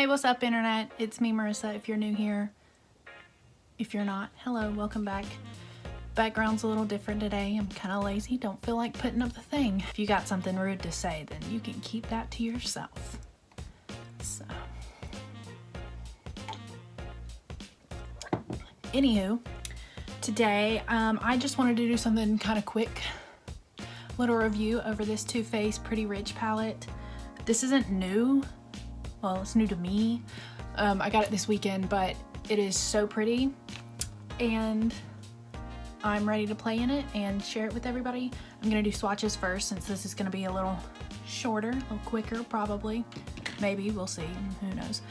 Hey, what's up, internet? It's me, Marissa, if you're new here. If you're not, hello, welcome back. Background's a little different today. I'm kind of lazy, don't feel like putting up the thing. If you got something rude to say, then you can keep that to yourself. So, anywho, today I just wanted to do something kind of quick. Little review over this Too Faced Pretty Rich palette. This isn't new. Well, it's new to me. I got it this weekend, but it is so pretty and I'm ready to play in it and share it with everybody. I'm gonna do swatches first since this is gonna be a little shorter, a little quicker probably. Maybe, we'll see, who knows.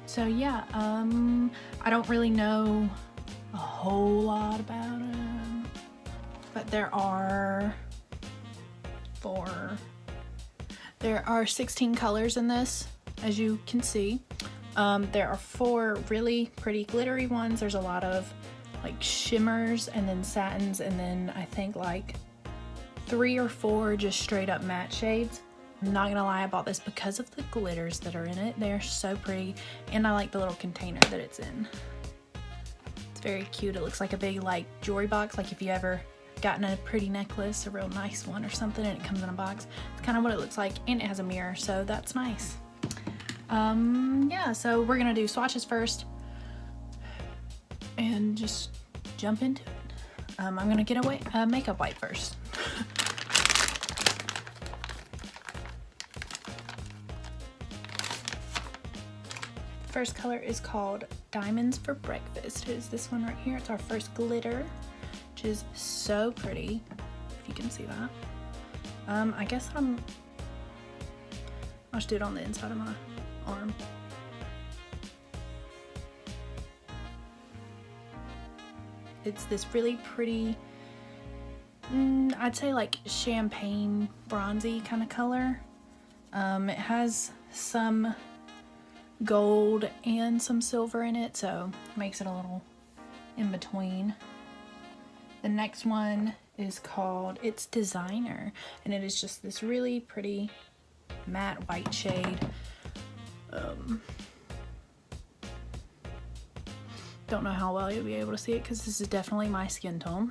So yeah, I don't really know a whole lot about it, but there are 16 colors in this, as you can see. There are 4 really pretty glittery ones. There's a lot of like shimmers and then satins, and then I think like 3 or 4 just straight up matte shades. I'm not gonna lie, I bought this because of the glitters that are in it. They are so pretty, and I like the little container that it's in. It's very cute. It looks like a big like jewelry box, like if you ever gotten a pretty necklace, a real nice one or something, and it comes in a box. It's kind of what it looks like, and it has a mirror, so that's nice. Yeah, so we're gonna do swatches first and just jump into it. I'm gonna get a makeup wipe first. First color is called Diamonds for Breakfast. It is this one right here. It's our first glitter, which is so pretty, if you can see that. I guess I'll just do it on the inside of my arm. It's this really pretty, I'd say like champagne bronzy kind of color. It has some gold and some silver in it, so it makes it a little in between. The next one is called It's Designer, and it is just this really pretty matte white shade. Don't know how well you'll be able to see it because this is definitely my skin tone.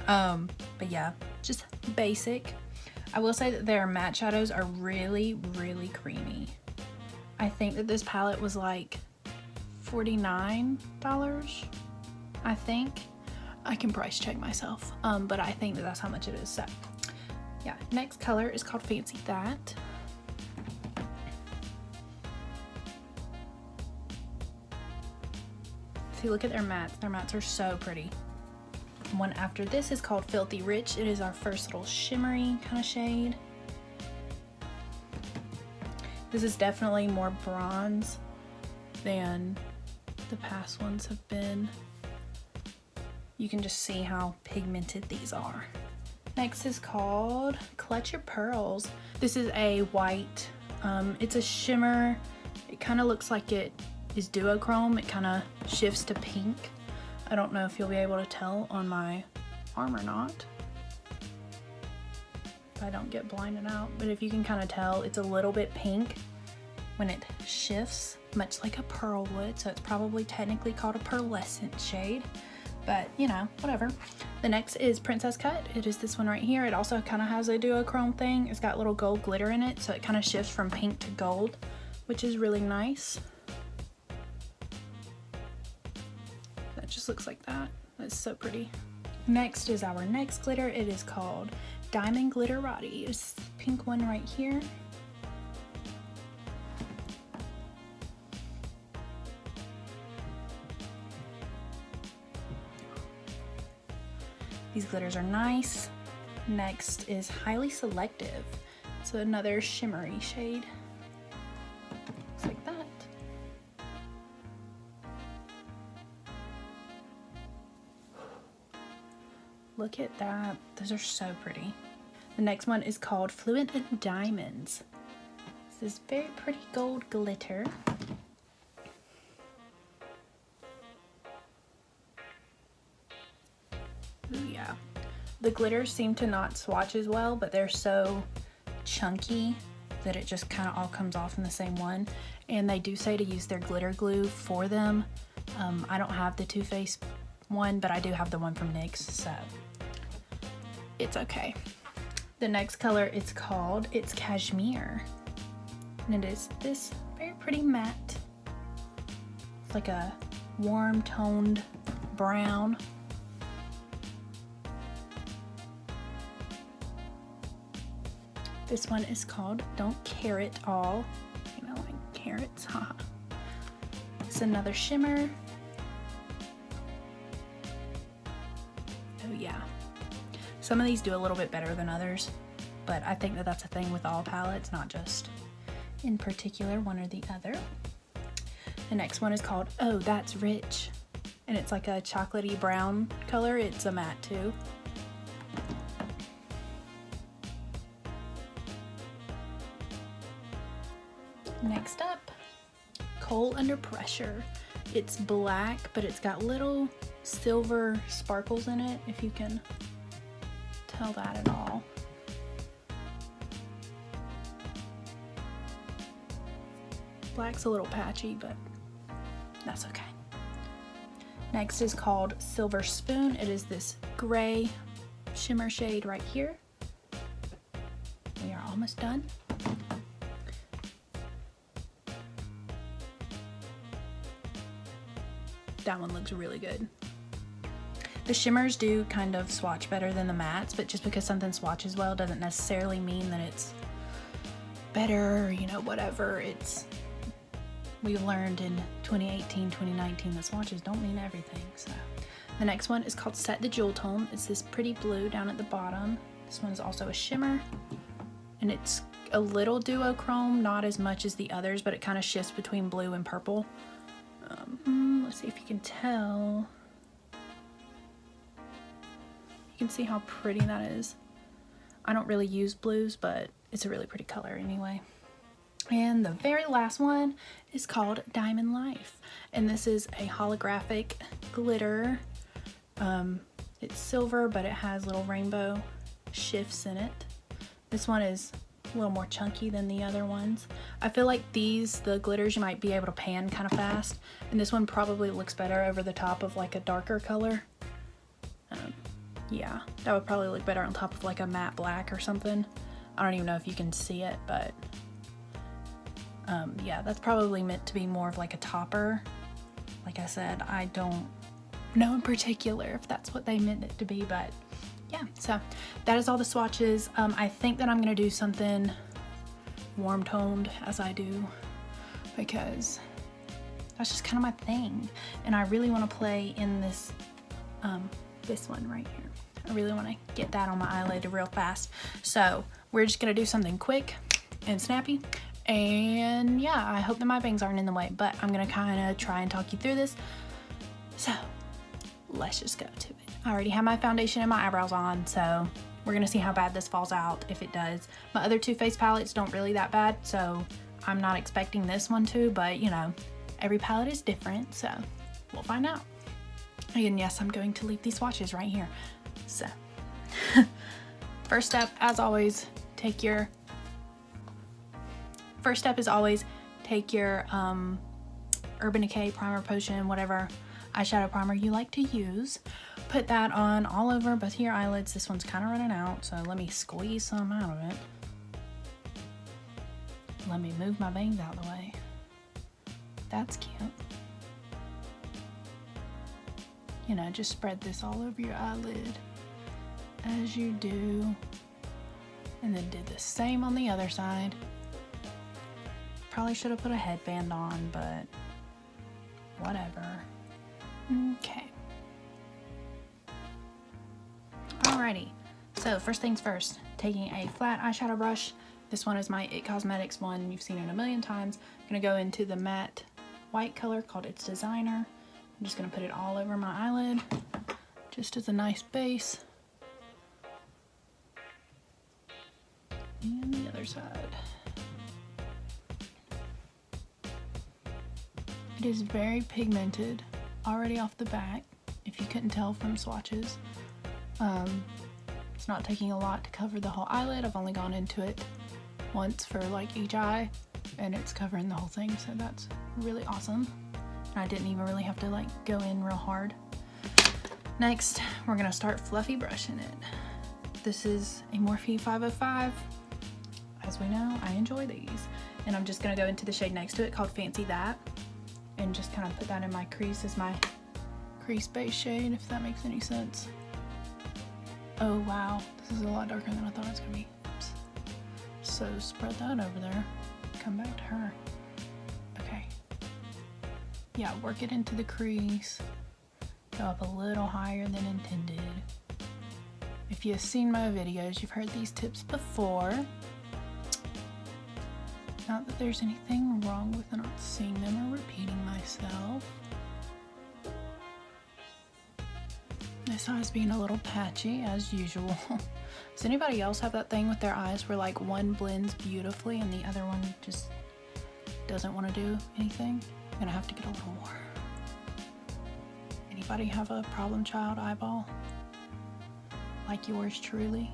But yeah, just basic. I will say that their matte shadows are really, really creamy. I think that this palette was like $49, I think. I can price check myself, but I think that that's how much it is. So yeah, next color is called Fancy That. See, look at their mattes. Their mattes are so pretty. One after this is called Filthy Rich. It is our first little shimmery kind of shade. This is definitely more bronze than the past ones have been. You can just see how pigmented these are. Next is called Clutch Your Pearls. This is a white, it's a shimmer. It kind of looks like it is duochrome. It kind of shifts to pink. I don't know if you'll be able to tell on my arm or not, if I don't get blinded out, but if you can kind of tell, it's a little bit pink when it shifts, much like a pearl would, so it's probably technically called a pearlescent shade, but you know, whatever. The next is Princess Cut. It is this one right here. It also kind of has a duochrome thing. It's got little gold glitter in it, so it kind of shifts from pink to gold, which is really nice. That just looks like that. That's so pretty. Next is our next glitter. It is called Diamond Glitterati. It's the pink one right here. These glitters are nice. Next is Highly Selective. It's another shimmery shade. Looks like that. Look at that. Those are so pretty. The next one is called Fluent in Diamonds. This is very pretty gold glitter. Ooh, yeah. The glitters seem to not swatch as well, but they're so chunky that it just kind of all comes off in the same one. And they do say to use their glitter glue for them. I don't have the Too Faced one, but I do have the one from NYX, so it's okay. The next color it's Cashmere, and it is this very pretty matte. It's like a warm toned brown. This one is called Don't Care It All. You know, like carrots, haha. It's another shimmer. Oh yeah. Some of these do a little bit better than others, but I think that that's a thing with all palettes, not just in particular one or the other. The next one is called Oh That's Rich, and it's like a chocolatey brown color. It's a matte too. Next up, Coal Under Pressure. It's black, but it's got little silver sparkles in it, if you can tell that at all. Black's a little patchy, but that's okay. Next is called Silver Spoon. It is this gray shimmer shade right here. We are almost done. That one looks really good. The shimmers do kind of swatch better than the mattes, but just because something swatches well doesn't necessarily mean that it's better, or, you know, whatever. We learned in 2018, 2019 that swatches don't mean everything. So the next one is called Set the Jewel Tone. It's this pretty blue down at the bottom. This one is also a shimmer, and it's a little duochrome, not as much as the others, but it kind of shifts between blue and purple. Let's see if you can tell. You can see how pretty that is. I don't really use blues, but it's a really pretty color anyway. And the very last one is called Diamond Life, and this is a holographic glitter. It's silver, but it has little rainbow shifts in it. This one is a little more chunky than the other ones. I feel like the glitters, you might be able to pan kind of fast, and this one probably looks better over the top of like a darker color. Yeah, that would probably look better on top of like a matte black or something. I don't even know if you can see it, but yeah, that's probably meant to be more of like a topper. Like I said, I don't know in particular if that's what they meant it to be, but yeah, so that is all the swatches. I think that I'm gonna do something warm toned as I do, because that's just kind of my thing, and I really want to play in this this one right here. I really want to get that on my eyelid real fast, so we're just gonna do something quick and snappy. And yeah, I hope that my bangs aren't in the way, but I'm gonna kind of try and talk you through this. So let's just go to it. I already have my foundation and my eyebrows on, so we're gonna see how bad this falls out, if it does. My other Too Faced palettes don't really that bad, so I'm not expecting this one to, but you know, every palette is different, so we'll find out. And yes, I'm going to leave these swatches right here. So first step is always take your Urban Decay primer, potion, whatever eyeshadow primer you like to use. Put that on all over both of your eyelids. This one's kind of running out, so let me squeeze some out of it. Let me move my bangs out of the way. That's cute. You know, just spread this all over your eyelid as you do, and then did the same on the other side. Probably should have put a headband on, but whatever. Okay. Alrighty, so first things first, taking a flat eyeshadow brush. This one is my It Cosmetics one. You've seen it a million times. I'm gonna go into the matte white color called It's Designer. I'm just gonna put it all over my eyelid, just as a nice base. And the other side. It is very pigmented already off the bat, if you couldn't tell from swatches. It's not taking a lot to cover the whole eyelid. I've only gone into it once for like each eye, and it's covering the whole thing, so that's really awesome. And I didn't even really have to like go in real hard. Next, we're gonna start fluffy brushing it. This is a Morphe 505. As we know, I enjoy these. And I'm just gonna go into the shade next to it called Fancy That, and just kind of put that in my crease as my crease base shade, if that makes any sense. Oh wow, this is a lot darker than I thought it was gonna be. Oops. So spread that over there. Come back to her. Okay. Yeah, work it into the crease. Go up a little higher than intended. If you've seen my videos, you've heard these tips before. Not that there's anything wrong with not seeing them or repeating myself. This eye's being a little patchy as usual. Does anybody else have that thing with their eyes where like one blends beautifully and the other one just doesn't want to do anything? I'm gonna have to get a little more. Anybody have a problem child eyeball? Like yours truly?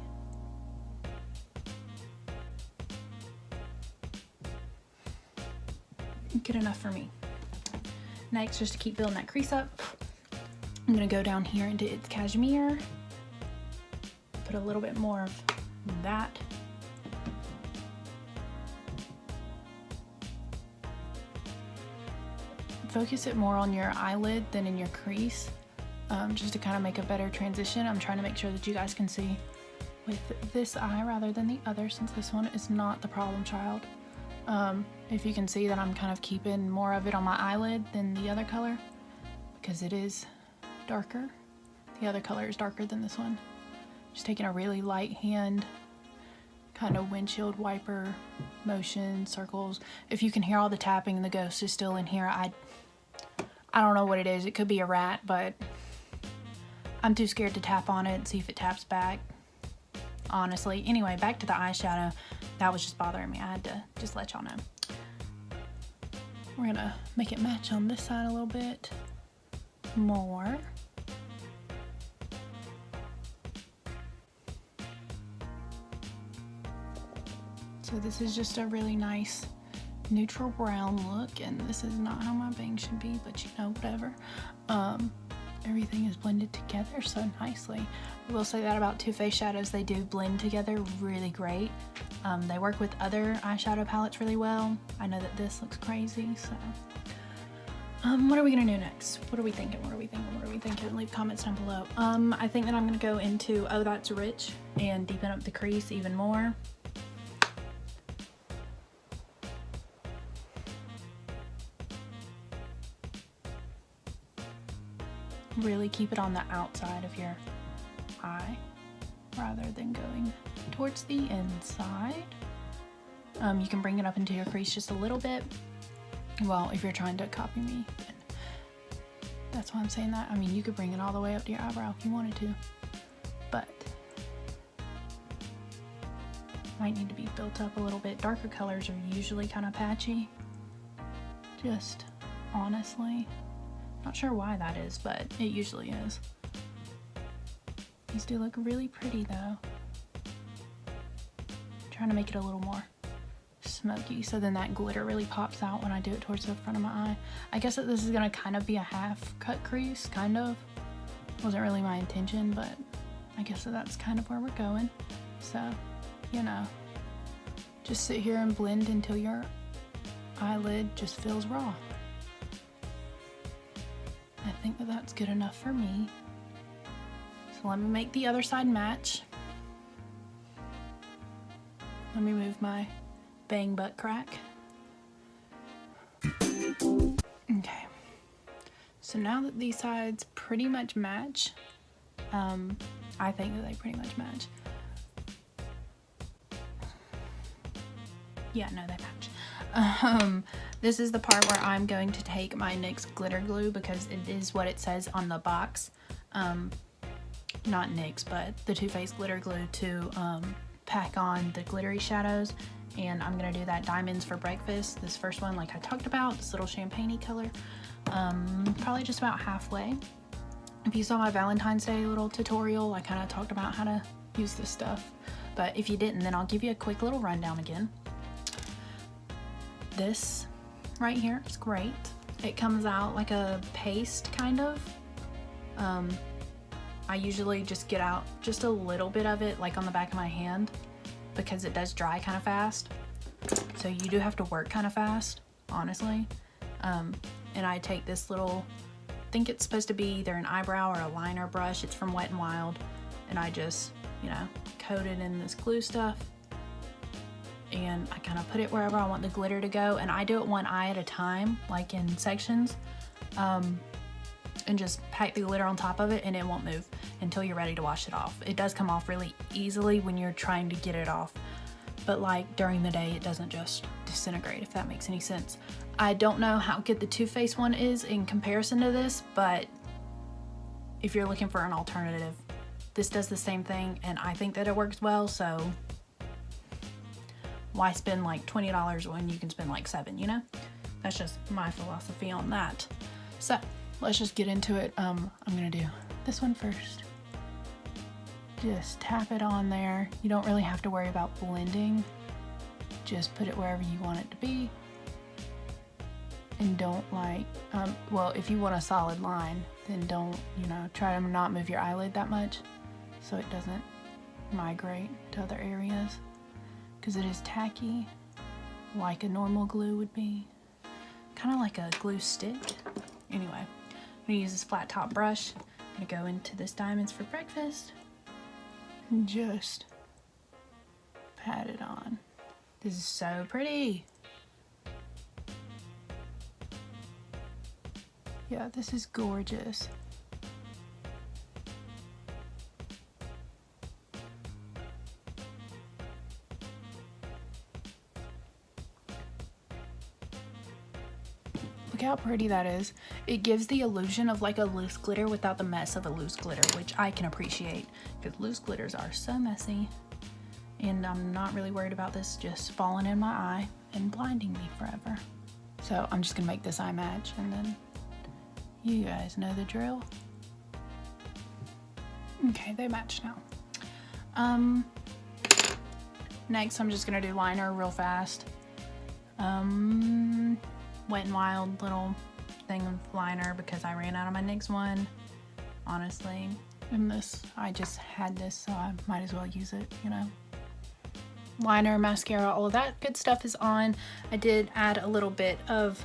Good enough for me. Next, just to keep building that crease up, I'm gonna go down here into its cashmere, put a little bit more of that. Focus it more on your eyelid than in your crease, just to kind of make a better transition. I'm trying to make sure that you guys can see with this eye rather than the other, since this one is not the problem child. If you can see that I'm kind of keeping more of it on my eyelid than the other color, because it is darker. The other color is darker than this one. Just taking a really light hand, kind of windshield wiper motion, circles. If you can hear all the tapping, the ghost is still in here. I don't know what it is. It could be a rat, but I'm too scared to tap on it and see if it taps back, honestly. Anyway, back to the eyeshadow. That was just bothering me. I had to just let y'all know. We're gonna make it match on this side a little bit more. So this is just a really nice neutral brown look, and this is not how my bang should be, but you know, whatever. Everything is blended together so nicely. I will say that about Too Faced shadows, they do blend together really great. They work with other eyeshadow palettes really well. I know that this looks crazy, so. What are we gonna do next? What are we thinking? What are we thinking? What are we thinking? Leave comments down below. I think that I'm gonna go into Oh That's Rich and deepen up the crease even more. Really keep it on the outside of your eye rather than going towards the inside. You can bring it up into your crease just a little bit. Well, if you're trying to copy me, then that's why I'm saying that. I mean, you could bring it all the way up to your eyebrow if you wanted to, but might need to be built up a little bit. Darker colors are usually kind of patchy, just honestly. Not sure why that is, but it usually is. These do look really pretty though. I'm trying to make it a little more smoky, so then that glitter really pops out when I do it towards the front of my eye. I guess that this is gonna kind of be a half cut crease, kind of. Wasn't really my intention, but I guess that that's kind of where we're going. So, you know, just sit here and blend until your eyelid just feels raw. I think that that's good enough for me. So let me make the other side match. Let me move my bang butt crack. Okay. So now that these sides pretty much match, I think that they pretty much match. Yeah, no, they match. This is the part where I'm going to take my NYX glitter glue, because it is what it says on the box. Not NYX, but the Too Faced glitter glue to pack on the glittery shadows. And I'm gonna do that Diamonds for Breakfast, this first one like I talked about, this little champagne-y color. Probably just about halfway. If you saw my Valentine's Day little tutorial, I kind of talked about how to use this stuff. But if you didn't, then I'll give you a quick little rundown again. this right here is great. It comes out like a paste kind of. I usually just get out just a little bit of it, like on the back of my hand, because it does dry kind of fast. So you do have to work kind of fast, honestly. And I take this little, I think it's supposed to be either an eyebrow or a liner brush. It's from Wet n Wild. And I just, you know, coat it in this glue stuff. And I kind of put it wherever I want the glitter to go. And I do it one eye at a time, like in sections. And just pack the glitter on top of it, and it won't move until you're ready to wash it off. It does come off really easily when you're trying to get it off, but like during the day it doesn't just disintegrate, if that makes any sense. I don't know how good the Too Faced one is in comparison to this, but if you're looking for an alternative, this does the same thing, and I think that it works well, so why spend like $20 when you can spend like $7, you know? That's just my philosophy on that. So let's just get into it. I'm gonna do this one first. Just tap it on there. You don't really have to worry about blending. Just put it wherever you want it to be. And don't like, well, if you want a solid line, then don't, you know, try to not move your eyelid that much so it doesn't migrate to other areas, because it is tacky like a normal glue would be. Kind of like a glue stick. Anyway, I'm gonna use this flat top brush. I'm gonna go into this Diamonds for Breakfast and just pat it on. This is so pretty. Yeah, this is gorgeous. Look how pretty that is. It gives the illusion of like a loose glitter without the mess of a loose glitter, which I can appreciate, because loose glitters are so messy. And I'm not really worried about this just falling in my eye and blinding me forever. So I'm just gonna make this eye match, and then you guys know the drill. Okay, they match now. Next I'm just gonna do liner real fast. Wet n Wild little thing of liner, because I ran out of my NYX one, honestly. And this, I just had this, so I might as well use it, you know. Liner, mascara, all of that good stuff is on. I did add a little bit of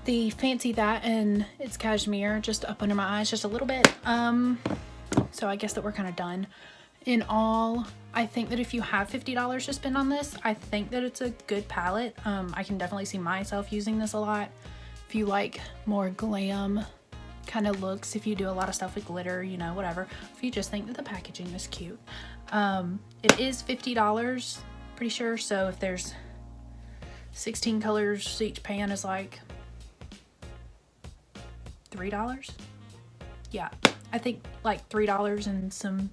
the Fancy That, and it's cashmere just up under my eyes, just a little bit. So I guess that we're kind of done. In all, I think that if you have $50 to spend on this, I think that it's a good palette. I can definitely see myself using this a lot. If you like more glam kind of looks, if you do a lot of stuff with glitter, you know, whatever. If you just think that the packaging is cute. It is $50, pretty sure. So if there's 16 colors, each pan is like $3. Yeah, I think like $3 and some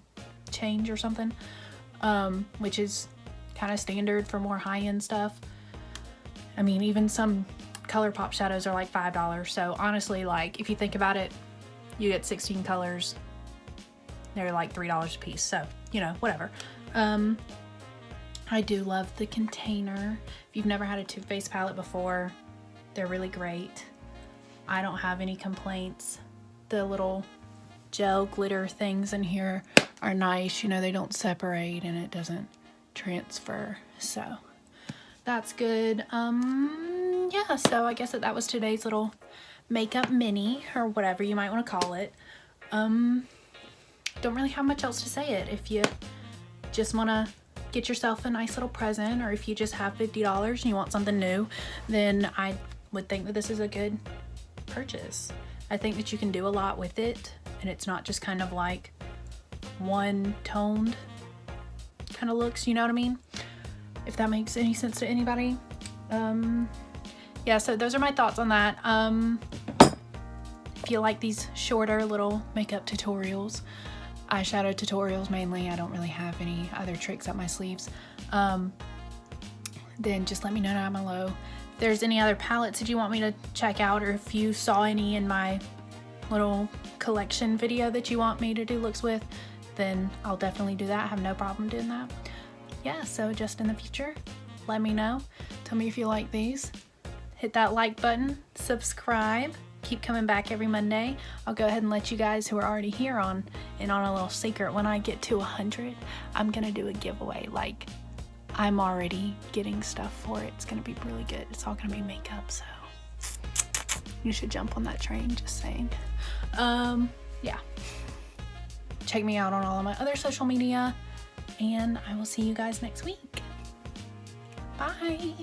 change or something, which is kind of standard for more high-end stuff. I mean, even some ColourPop shadows are like $5. So honestly, like if you think about it, you get 16 colors, they're like $3 a piece. So, you know, whatever. I do love the container. If you've never had a Too Faced palette before, they're really great. I don't have any complaints. The little gel glitter things in here are nice, you know, they don't separate and it doesn't transfer, so that's good. Yeah, so I guess that was today's little makeup mini, or whatever you might want to call it. Don't really have much else to say it. If you just want to get yourself a nice little present, or if you just have $50 and you want something new, then I would think that this is a good purchase. I think that you can do a lot with it, and it's not just kind of like one toned kind of looks, you know what I mean? If that makes any sense to anybody. Yeah, so those are my thoughts on that. If you like these shorter little makeup tutorials, eyeshadow tutorials mainly, I don't really have any other tricks up my sleeves, then just let me know down below. If there's any other palettes that you want me to check out, or if you saw any in my little collection video that you want me to do looks with, then I'll definitely do that. I have no problem doing that. Yeah, so just in the future, let me know. Tell me if you like these. Hit that like button, subscribe, keep coming back every Monday. I'll go ahead and let you guys who are already here on a little secret. When I get to 100, I'm gonna do a giveaway. Like, I'm already getting stuff for it. It's gonna be really good. It's all gonna be makeup, so you should jump on that train, just saying. Yeah. Check me out on all of my other social media, and I will see you guys next week. Bye.